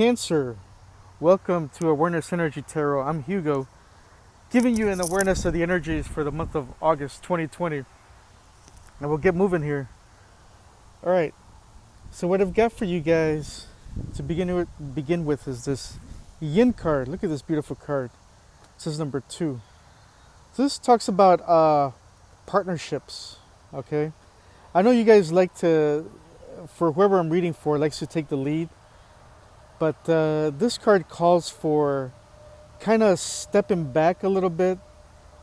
Cancer. Welcome to Awareness Energy Tarot. I'm Hugo, giving you an awareness of the energies for the month of August 2020. And we'll get moving here. All right. So what I've got for you guys to begin with is this Yin card. Look at this beautiful card. This is number 2. So this talks about partnerships. Okay. I know you guys like to, for whoever I'm reading for, likes to take the lead. But this card calls for kind of stepping back a little bit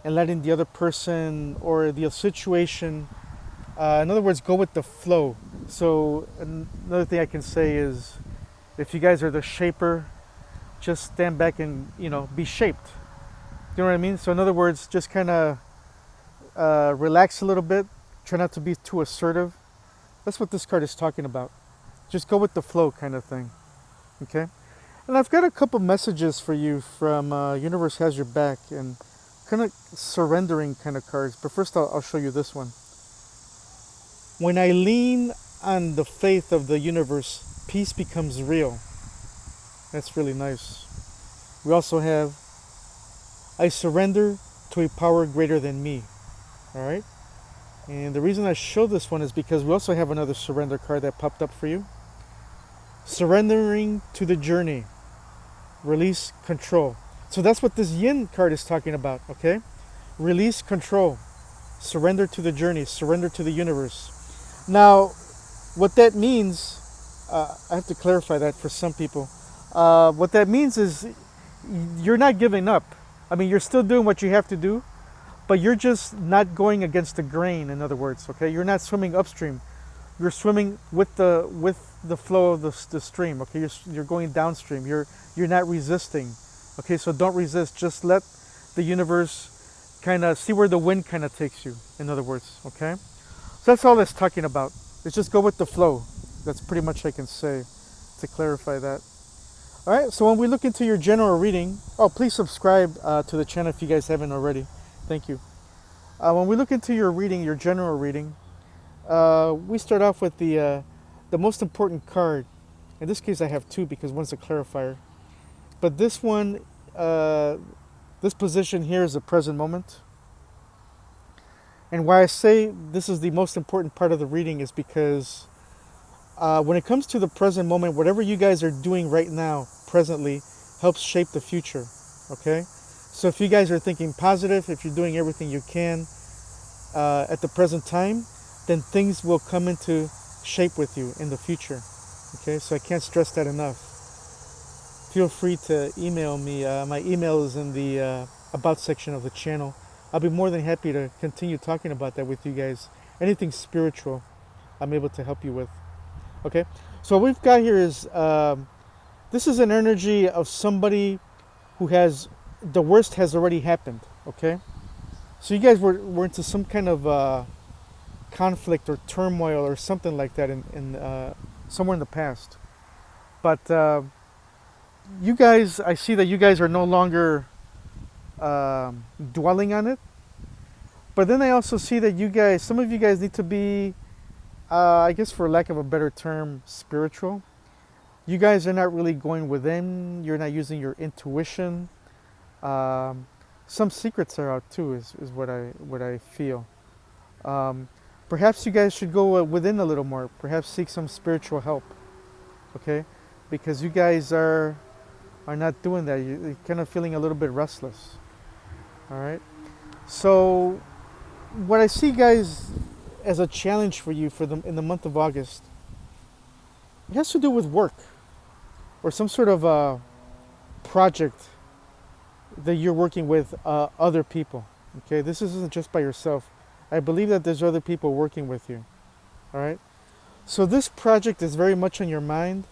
and letting the other person or the situation, in other words, go with the flow. So another thing I can say is, if you guys are the shaper, just stand back and be shaped. You know what I mean? So in other words, just kind of relax a little bit. Try not to be too assertive. That's what this card is talking about. Just go with the flow, kind of thing. Okay, and I've got a couple messages for you from Universe Has Your Back and kind of surrendering kind of cards. But first I'll show you this one. When I lean on the faith of the universe, peace becomes real. That's really nice. We also have, I surrender to a power greater than me. All right, and the reason I show this one is because we also have another surrender card that popped up for you. Surrendering to the journey. Release control. So that's what this Yin card is talking about, okay? Release control. Surrender to the journey. Surrender to the universe. Now, what that means, I have to clarify that for some people. What that means is you're not giving up. I mean, you're still doing what you have to do, but you're just not going against the grain, in other words, okay? You're not swimming upstream. You're swimming with the flow of the stream. Okay, you're going downstream. You're not resisting. Okay, so don't resist. Just let the universe kind of see where the wind kind of takes you. In other words, okay. So that's all that's talking about. It's just go with the flow. That's pretty much I can say to clarify that. All right. So when we look into your general reading, please subscribe to the channel if you guys haven't already. Thank you. When we look into your reading, your general reading. We start off with the most important card. In this case, I have 2 because one's a clarifier. But this one, this position here is the present moment. And why I say this is the most important part of the reading is because when it comes to the present moment, whatever you guys are doing right now, presently, helps shape the future. Okay? So if you guys are thinking positive, if you're doing everything you can at the present time, then things will come into shape with you in the future. Okay, so I can't stress that enough. Feel free to email me. My email is in the About section of the channel. I'll be more than happy to continue talking about that with you guys. Anything spiritual, I'm able to help you with. Okay, so what we've got here is, this is an energy of somebody who has, the worst has already happened. Okay, so you guys were into some kind of conflict or turmoil or something like that in somewhere in the past. But you guys, I see that you guys are no longer dwelling on it. But then I also see that you guys, some of you guys need to be, I guess for lack of a better term, spiritual. You guys are not really going within. You're not using your intuition. Some secrets are out too, is what I feel. Perhaps you guys should go within a little more. Perhaps seek some spiritual help, okay? Because you guys are not doing that. You're kind of feeling a little bit restless. All right. So, what I see, guys, as a challenge for you in the month of August, it has to do with work or some sort of a project that you're working with other people. Okay, this isn't just by yourself. I believe that there's other people working with you. All right. So this project is very much on your mind,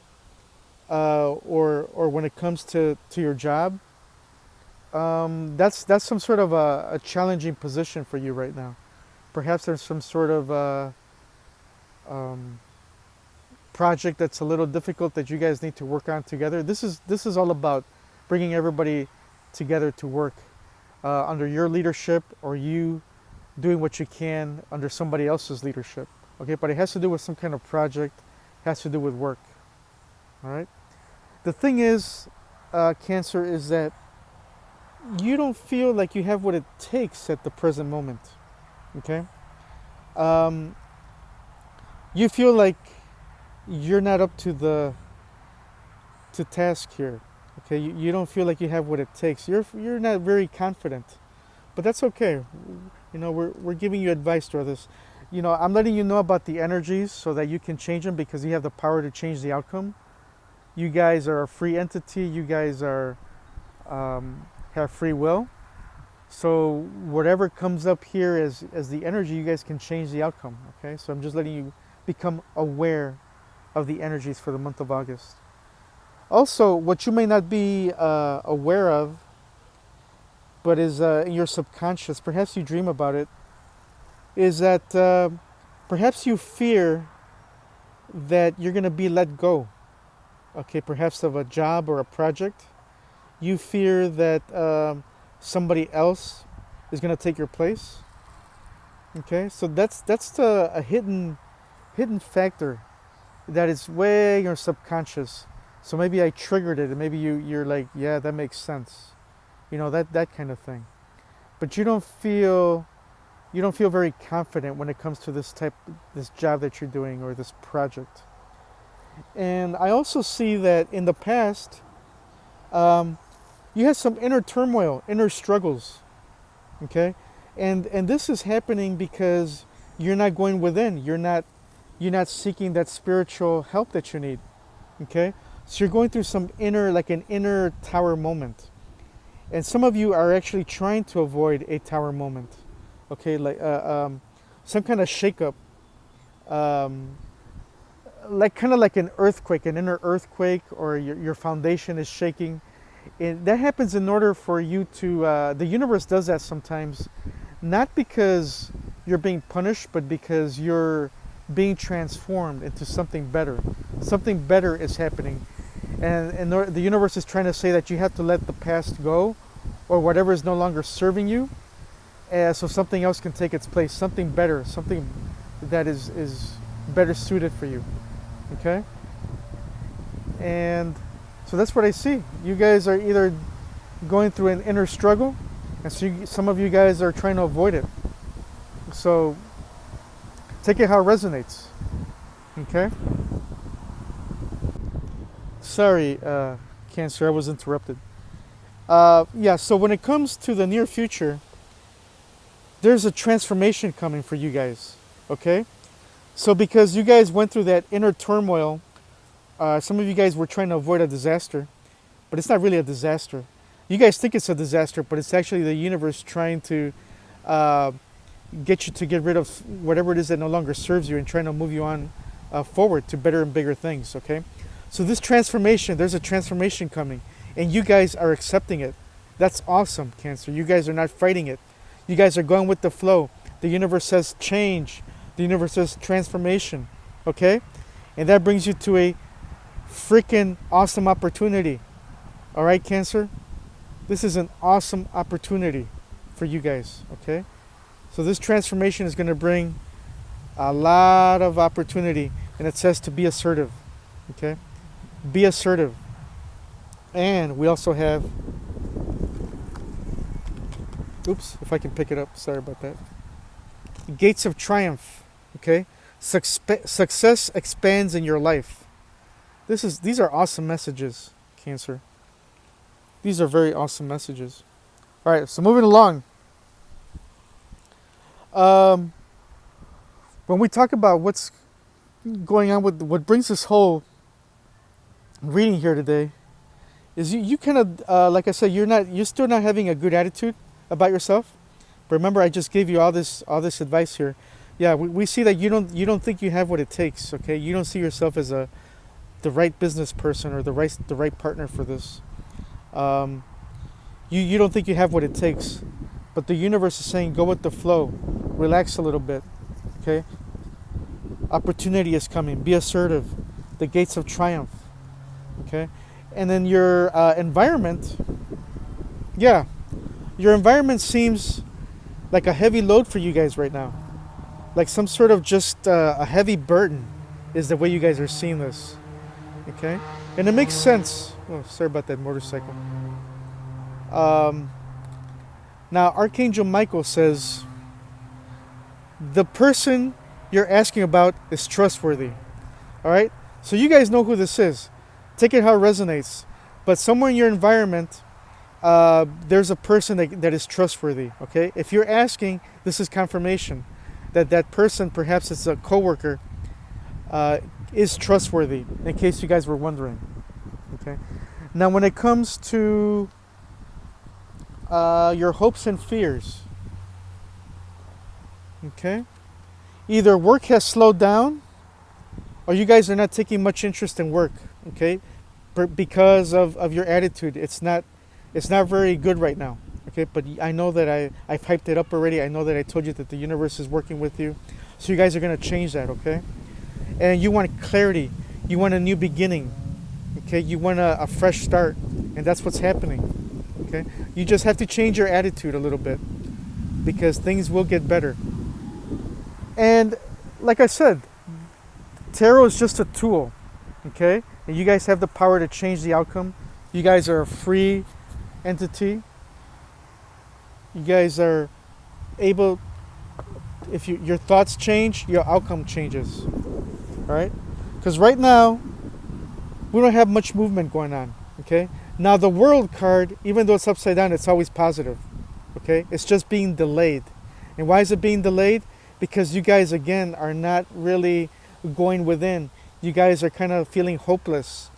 or when it comes to your job. That's some sort of a challenging position for you right now. Perhaps there's some sort of project that's a little difficult that you guys need to work on together. This is all about bringing everybody together to work under your leadership, or you doing what you can under somebody else's leadership. Okay, but it has to do with some kind of project, has to do with work. All right. The thing is, Cancer, is that you don't feel like you have what it takes at the present moment. Okay? Um, you feel like you're not up to the to task here. Okay, you don't feel like you have what it takes. You're not very confident, but that's okay. You know, we're giving you advice through this. You know, I'm letting you know about the energies so that you can change them because you have the power to change the outcome. You guys are a free entity. You guys are have free will. So whatever comes up here as the energy, you guys can change the outcome. Okay, so I'm just letting you become aware of the energies for the month of August. Also, what you may not be aware of, but is in your subconscious, perhaps you dream about it, is that perhaps you fear that you're going to be let go, okay, perhaps of a job or a project. You fear that somebody else is going to take your place. Okay, so that's a hidden factor that is way in your subconscious. So maybe I triggered it, and maybe you're like, yeah, that makes sense, you know, that kind of thing. But you don't feel very confident when it comes to this job that you're doing or this project. And I also see that in the past, you had some inner turmoil, inner struggles, okay, and this is happening because you're not going within. You're not seeking that spiritual help that you need, okay. So you're going through some an inner tower moment, and some of you are actually trying to avoid a tower moment, okay, like some kind of shakeup, like kind of like an earthquake, an inner earthquake, or your foundation is shaking. And that happens in order for you to. The universe does that sometimes, not because you're being punished, but because you're being transformed into something better. Something better is happening. And the universe is trying to say that you have to let the past go, or whatever is no longer serving you, so something else can take its place, something better, something that is better suited for you, okay? And so that's what I see. You guys are either going through an inner struggle, and so some of you guys are trying to avoid it. So take it how it resonates, okay? Sorry, Cancer, I was interrupted. Yeah, so when it comes to the near future, there's a transformation coming for you guys, okay? So because you guys went through that inner turmoil, some of you guys were trying to avoid a disaster, but it's not really a disaster. You guys think it's a disaster, but it's actually the universe trying to get you to get rid of whatever it is that no longer serves you and trying to move you on forward to better and bigger things, okay? So this transformation, there's a transformation coming, and you guys are accepting it. That's awesome, Cancer. You guys are not fighting it. You guys are going with the flow. The universe says change. The universe says transformation, okay? And that brings you to a freaking awesome opportunity. All right, Cancer? This is an awesome opportunity for you guys, okay? So this transformation is going to bring a lot of opportunity, and it says to be assertive, okay? Be assertive. And we also have, oops, if I can pick it up, sorry about that. Gates of triumph, okay? Success expands in your life. These are awesome messages, Cancer. These are very awesome messages. All right, so moving along. When we talk about what's going on with what brings this whole reading here today, is you kind of like I said, you're still not having a good attitude about yourself. But remember, I just gave you all this advice here. Yeah, we see that you don't think you have what it takes. Okay, you don't see yourself as the right business person or the right partner for this. You don't think you have what it takes, but the universe is saying go with the flow, relax a little bit. Okay, opportunity is coming. Be assertive. The gates of triumph. Okay, and then your environment. Yeah, your environment seems like a heavy load for you guys right now, like some sort of just a heavy burden is the way you guys are seeing this. Okay, and it makes sense. Oh, sorry about that motorcycle. Um, Now, Archangel Michael says the person you're asking about is trustworthy. All right, so you guys know who this is. Take it how it resonates. But somewhere in your environment, there's a person that is trustworthy. Okay, if you're asking, this is confirmation that that person, perhaps it's a coworker, is trustworthy. In case you guys were wondering. Okay, now when it comes to your hopes and fears, okay, either work has slowed down or you guys are not taking much interest in work, okay, because of your attitude. It's not very good right now, okay, but I know that I've hyped it up already. I know that I told you that the universe is working with you, so you guys are going to change that, okay. And you want clarity, you want a new beginning, okay, you want a fresh start, and that's what's happening, okay. You just have to change your attitude a little bit because things will get better. And like I said, tarot is just a tool, okay? And you guys have the power to change the outcome. You guys are a free entity. You guys are able, if your thoughts change, your outcome changes, all right? Because right now, we don't have much movement going on, okay? Now the World card, even though it's upside down, it's always positive, okay? It's just being delayed. And why is it being delayed? Because you guys, again, are not really going within. You guys are kind of feeling hopeless.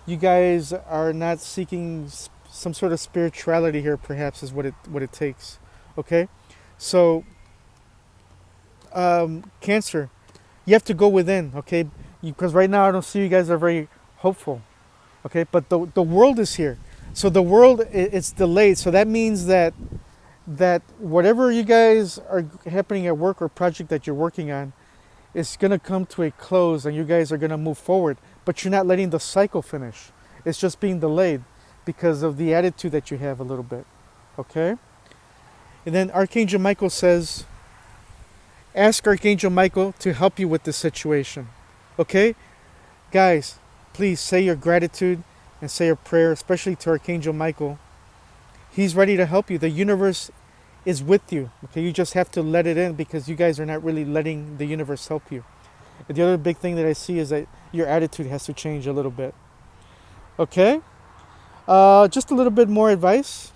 You guys are not seeking some sort of spirituality here, perhaps, is what it takes, okay? So, Cancer, you have to go within, okay? Because right now I don't see you guys are very hopeful, okay? But the world is here. So the world, it's delayed. So that means that whatever you guys are happening at work or project that you're working on is going to come to a close and you guys are going to move forward, but you're not letting the cycle finish. It's just being delayed because of the attitude that you have a little bit, okay? And then Archangel Michael says, ask Archangel Michael to help you with this situation, okay? Guys, please say your gratitude and say a prayer, especially to Archangel Michael. He's ready to help you. The universe is with you. Okay, you just have to let it in because you guys are not really letting the universe help you. And the other big thing that I see is that your attitude has to change a little bit. Okay, just a little bit more advice,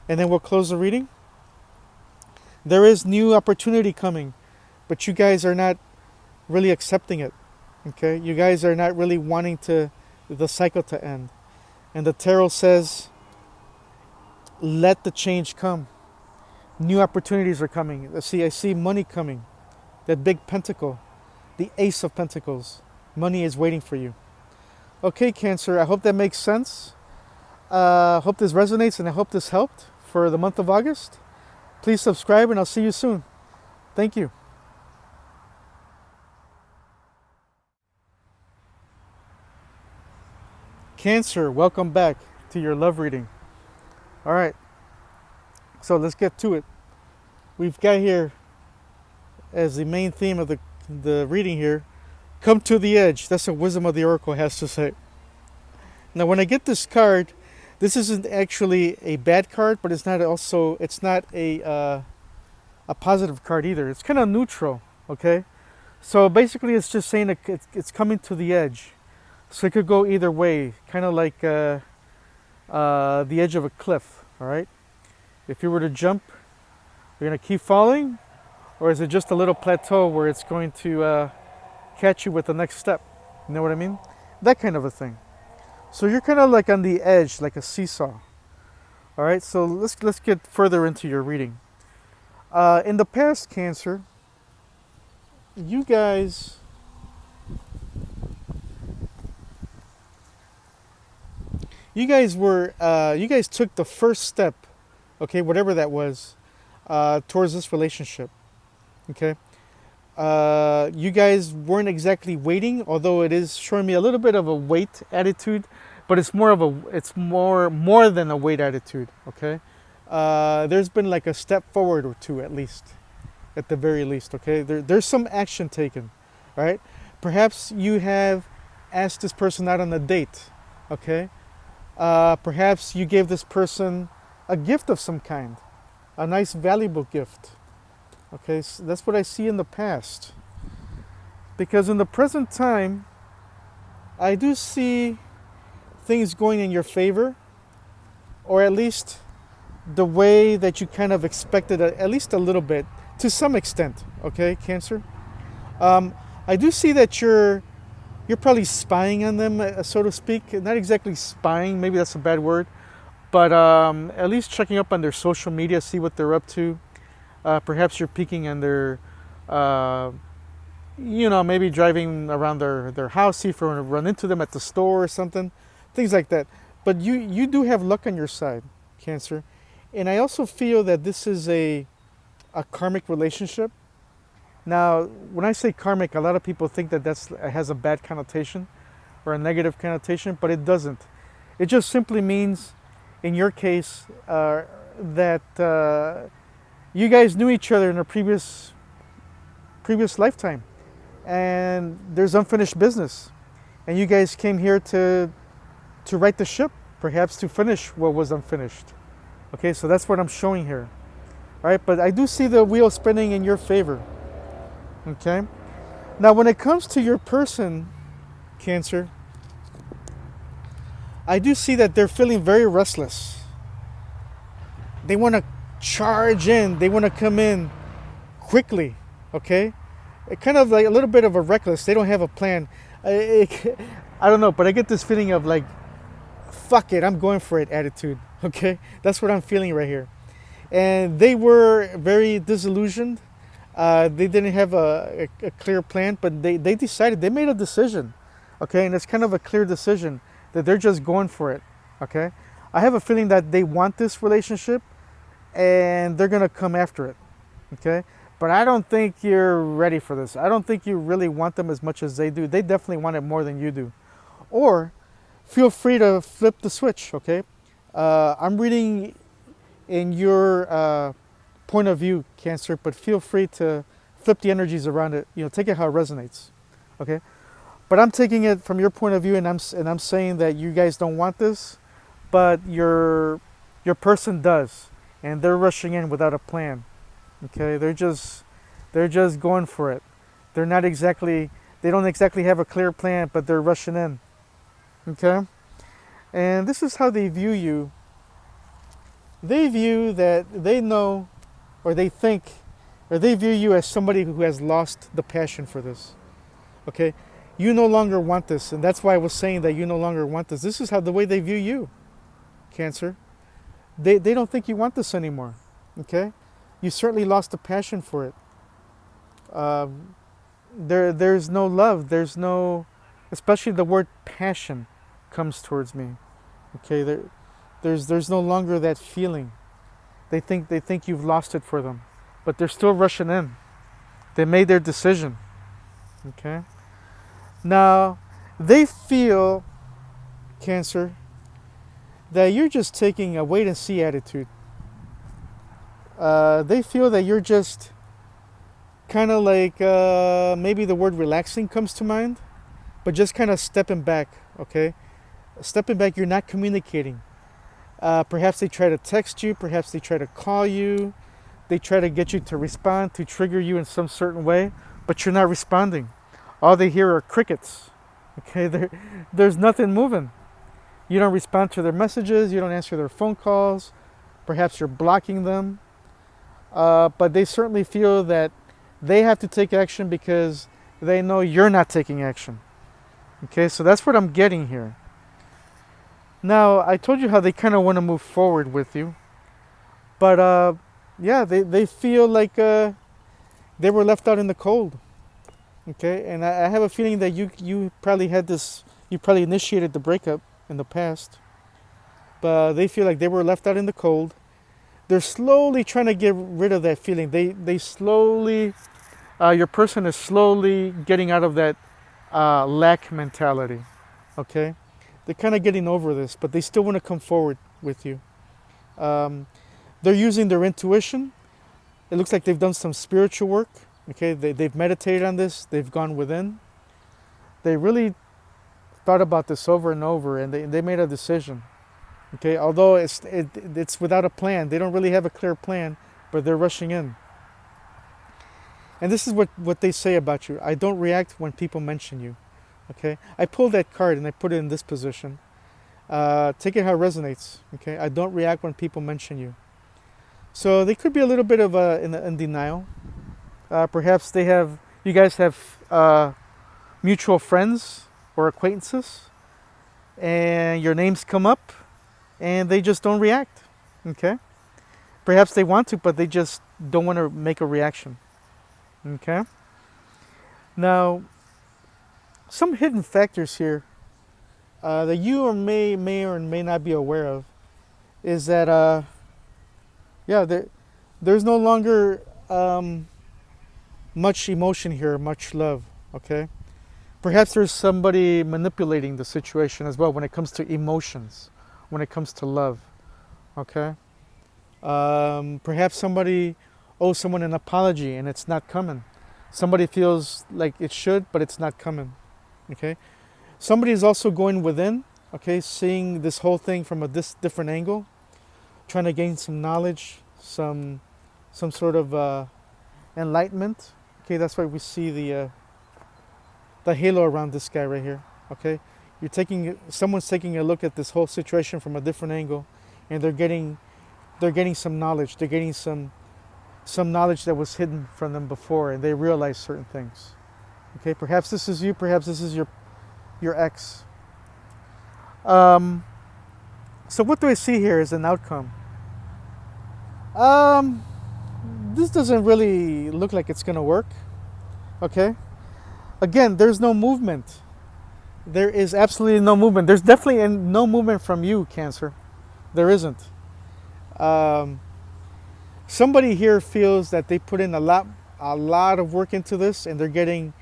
and then we'll close the reading. There is new opportunity coming, but you guys are not really accepting it. Okay, you guys are not really wanting the cycle to end. And the tarot says, let the change come. New opportunities are coming. I see money coming. That big pentacle, the Ace of Pentacles. Money is waiting for you. Okay, Cancer, I hope that makes sense. Hope this resonates and I hope this helped for the month of August. Please subscribe and I'll see you soon. Thank you. Cancer, welcome back to your love reading. All right, so let's get to it. We've got here as the main theme of the reading here, come to the edge. That's what Wisdom of the Oracle has to say. Now, when I get this card, this isn't actually a bad card, but it's not a positive card either. It's kind of neutral, okay? So basically, it's just saying that it's coming to the edge. So it could go either way, kind of like the edge of a cliff, all right? If you were to jump, you're going to keep falling, or is it just a little plateau where it's going to catch you with the next step? You know what I mean? That kind of a thing. So you're kind of like on the edge, like a seesaw. All right, so let's get further into your reading. In the past, Cancer, you guys took the first step, okay, whatever that was, towards this relationship, okay? You guys weren't exactly waiting, although it is showing me a little bit of a wait attitude, but it's more than a wait attitude, okay? There's been like a step forward or two at least, at the very least, okay? There's some action taken, right? Perhaps you have asked this person out on a date, okay? Perhaps you gave this person a gift of some kind, a nice, valuable gift. Okay, so that's what I see in the past. Because in the present time, I do see things going in your favor, or at least the way that you kind of expected, at least a little bit, to some extent. Okay, Cancer. I do see that you're probably spying on them, so to speak. Not exactly spying, maybe that's a bad word, but at least checking up on their social media, see what they're up to. Perhaps you're peeking on their, maybe driving around their house, see if you run into them at the store or something, things like that. But you do have luck on your side, Cancer. And I also feel that this is a karmic relationship. Now, when I say karmic, a lot of people think that has a bad connotation or a negative connotation, but it doesn't. It just simply means, in your case, that you guys knew each other in a previous lifetime, and there's unfinished business, and you guys came here to right the ship, perhaps to finish what was unfinished. Okay, so that's what I'm showing here. All right, but I do see the wheel spinning in your favor. Okay, now when it comes to your person, Cancer, I do see that they're feeling very restless. They want to charge in, they want to come in quickly. Okay, kind of like a little bit of a reckless, they don't have a plan. I don't know, but I get this feeling of like, fuck it, I'm going for it attitude. Okay, that's what I'm feeling right here. And they were very disillusioned. They didn't have a clear plan, but they decided, they made a decision. Okay, and it's kind of a clear decision that they're just going for it. Okay, I have a feeling that they want this relationship and they're gonna come after it. Okay, but I don't think you're ready for this. I don't think you really want them as much as they do. They definitely want it more than you do. Or feel free to flip the switch. Okay, I'm reading in your point of view, Cancer, but feel free to flip the energies around it. Take it how it resonates. Okay, but I'm taking it from your point of view, and I'm saying that you guys don't want this, but your person does, and they're rushing in without a plan. Okay, they're just going for it. They don't exactly have a clear plan, but they're rushing in. Okay, and this is how they view you. They view that they know, or they think, or they view you as somebody who has lost the passion for this. Okay, you no longer want this, and that's why I was saying that you no longer want this. This is how the way they view you, Cancer. They don't think you want this anymore. Okay, you certainly lost the passion for it. There's no love. There's no, especially the word passion comes towards me. Okay, there's no longer that feeling. They think you've lost it for them, but they're still rushing in. They made their decision. Okay. Now they feel, Cancer, that you're just taking a wait and see attitude. They feel that you're just kind of like, maybe the word relaxing comes to mind, but just kind of stepping back. Okay, stepping back. You're not communicating. Perhaps they try to text you, perhaps they try to call you, they try to get you to respond, to trigger you in some certain way, but you're not responding. All they hear are crickets. Okay, there's nothing moving. You don't respond to their messages, you don't answer their phone calls, perhaps you're blocking them, but they certainly feel that they have to take action because they know you're not taking action. Okay, so that's what I'm getting here. Now, I told you how they kind of want to move forward with you. But, yeah, they feel like they were left out in the cold. Okay? And I have a feeling that you probably you probably initiated the breakup in the past. But they feel like they were left out in the cold. They're slowly trying to get rid of that feeling. They slowly, your person is slowly getting out of that lack mentality. Okay? They're kind of getting over this, but they still want to come forward with you. They're using their intuition. It looks like they've done some spiritual work. Okay, they've meditated on this. They've gone within. They really thought about this over and over, and they made a decision. Okay, although it's without a plan. They don't really have a clear plan, but they're rushing in. And this is what they say about you. I don't react when people mention you. Okay, I pulled that card and I put it in this position. Take it how it resonates. Okay, I don't react when people mention you. So they could be a little bit of in denial. Perhaps you guys have mutual friends or acquaintances, and your names come up, and they just don't react. Okay, perhaps they want to, but they just don't want to make a reaction. Okay. Now, some hidden factors here that you or may or may not be aware of is that there's no longer much emotion here, much love. Okay. Perhaps there's somebody manipulating the situation as well when it comes to emotions, when it comes to love. Okay. Perhaps somebody owes someone an apology and it's not coming. Somebody feels like it should, but it's not coming. Okay. Somebody is also going within. Okay, seeing this whole thing from a different angle, trying to gain some knowledge, some sort of enlightenment. Okay, that's why we see the halo around this guy right here. Okay, someone's taking a look at this whole situation from a different angle, and they're getting some knowledge. They're getting some knowledge that was hidden from them before, and they realize certain things. Okay, perhaps this is you. Perhaps this is your ex. So what do I see here as an outcome? This doesn't really look like it's gonna work. Okay. Again, there's no movement. There is absolutely no movement. There's definitely no movement from you, Cancer. There isn't. Somebody here feels that they put in a lot of work into this, and they're getting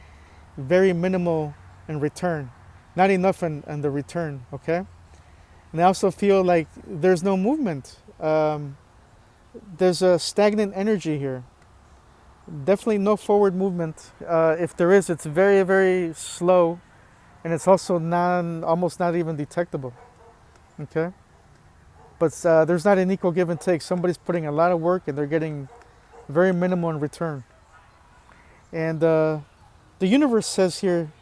very minimal in return. Not enough in the return. Okay. And I also feel like there's no movement. There's a stagnant energy here. Definitely no forward movement. If there is, it's very, very slow, and it's also almost not even detectable. Okay? But there's not an equal give and take. Somebody's putting a lot of work, and they're getting very minimal in return. And the universe says here,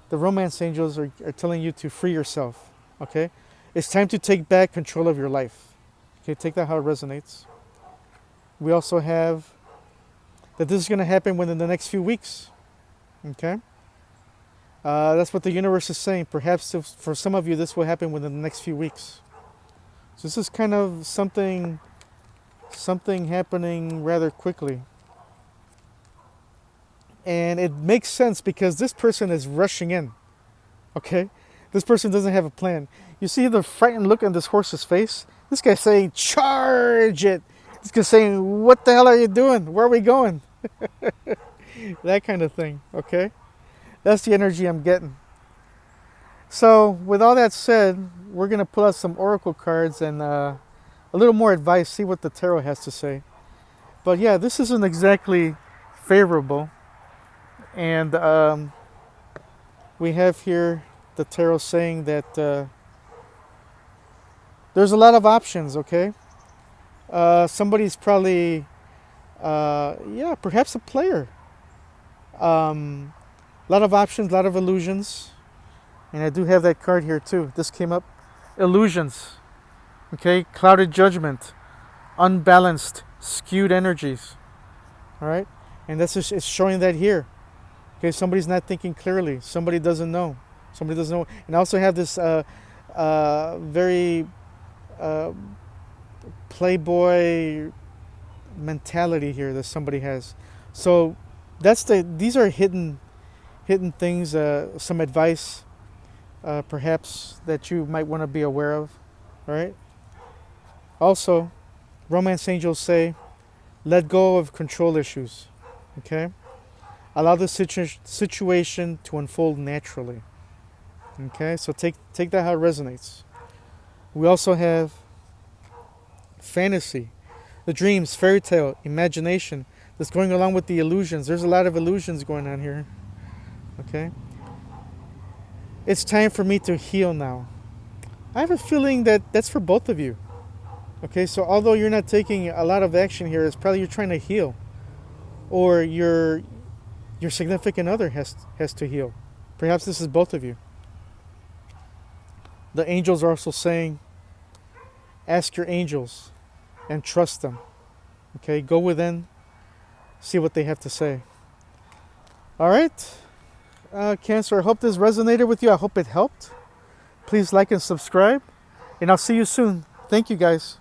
the romance angels are telling you to free yourself. Okay? It's time to take back control of your life. Okay, take that how it resonates. We also have that this is going to happen within the next few weeks. Okay? That's what the universe is saying. Perhaps for some of you, this will happen within the next few weeks. So this is kind of something happening rather quickly. And it makes sense because this person is rushing in. Okay? This person doesn't have a plan. You see the frightened look on this horse's face? This guy's saying, charge it. This guy's saying, what the hell are you doing? Where are we going? That kind of thing, okay? That's the energy I'm getting. So, with all that said, we're going to pull out some oracle cards and a little more advice, see what the tarot has to say. But yeah, this isn't exactly favorable. And we have here the tarot saying that there's a lot of options, okay? Somebody's probably, perhaps a player. A lot of options, a lot of illusions. And I do have that card here too. This came up. Illusions, okay? Clouded judgment, unbalanced, skewed energies, all right? And it's showing that here. Okay, somebody's not thinking clearly. Somebody doesn't know. Somebody doesn't know. And I also have this very playboy mentality here that somebody has. So these are hidden things, some advice perhaps that you might want to be aware of. All right? Also, romance angels say, let go of control issues. Okay? Allow the situation to unfold naturally. Okay, so take that how it resonates. We also have fantasy, the dreams, fairy tale, imagination. That's going along with the illusions. There's a lot of illusions going on here. Okay. It's time for me to heal now. I have a feeling that that's for both of you. Okay, so although you're not taking a lot of action here, it's probably you're trying to heal, or your significant other has to heal. Perhaps this is both of you. The angels are also saying, ask your angels and trust them. Okay, go within, see what they have to say. All right, Cancer, I hope this resonated with you. I hope it helped. Please like and subscribe, and I'll see you soon. Thank you, guys.